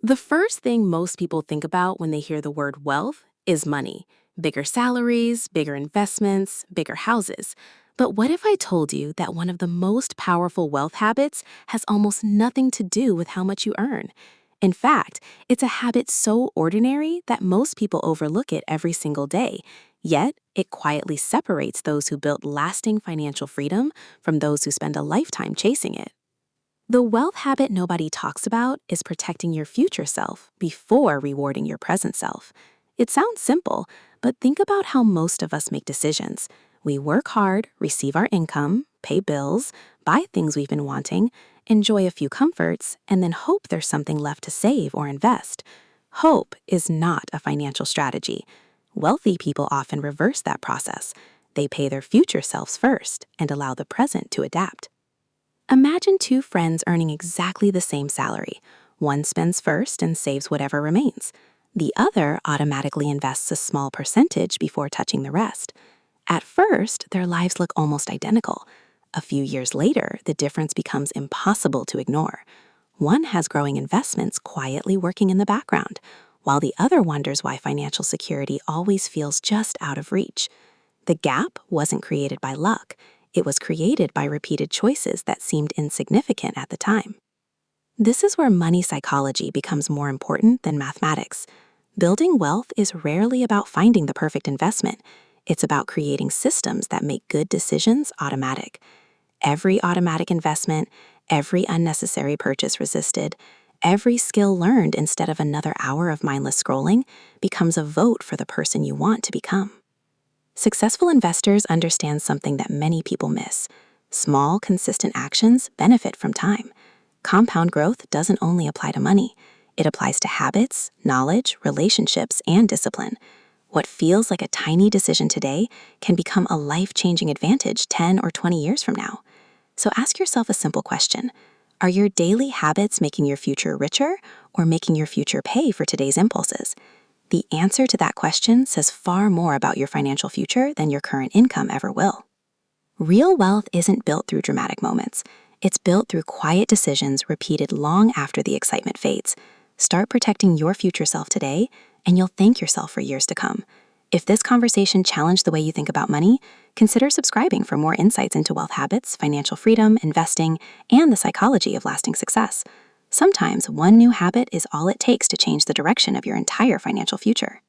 The first thing most people think about when they hear the word wealth is money. Bigger salaries, bigger investments, bigger houses. But what if I told you that one of the most powerful wealth habits has almost nothing to do with how much you earn? In fact, it's a habit so ordinary that most people overlook it every single day. Yet, it quietly separates those who built lasting financial freedom from those who spend a lifetime chasing it. The wealth habit nobody talks about is protecting your future self before rewarding your present self. It sounds simple, but think about how most of us make decisions. We work hard, receive our income, pay bills, buy things we've been wanting, enjoy a few comforts, and then hope there's something left to save or invest. Hope is not a financial strategy. Wealthy people often reverse that process. They pay their future selves first and allow the present to adapt. Imagine two friends earning exactly the same salary. One spends first and saves whatever remains. The other automatically invests a small percentage before touching the rest. At first, their lives look almost identical. A few years later, the difference becomes impossible to ignore. One has growing investments quietly working in the background, while the other wonders why financial security always feels just out of reach. The gap wasn't created by luck. It was created by repeated choices that seemed insignificant at the time. This is where money psychology becomes more important than mathematics. Building wealth is rarely about finding the perfect investment. It's about creating systems that make good decisions automatic. Every automatic investment, every unnecessary purchase resisted, every skill learned instead of another hour of mindless scrolling becomes a vote for the person you want to become. Successful investors understand something that many people miss. Small, consistent actions benefit from time. Compound growth doesn't only apply to money. It applies to habits, knowledge, relationships, and discipline. What feels like a tiny decision today can become a life-changing advantage 10 or 20 years from now. So ask yourself a simple question. Are your daily habits making your future richer or making your future pay for today's impulses? The answer to that question says far more about your financial future than your current income ever will. Real wealth isn't built through dramatic moments. It's built through quiet decisions repeated long after the excitement fades. Start protecting your future self today, and you'll thank yourself for years to come. If this conversation challenged the way you think about money, consider subscribing for more insights into wealth habits, financial freedom, investing, and the psychology of lasting success. Sometimes one new habit is all it takes to change the direction of your entire financial future.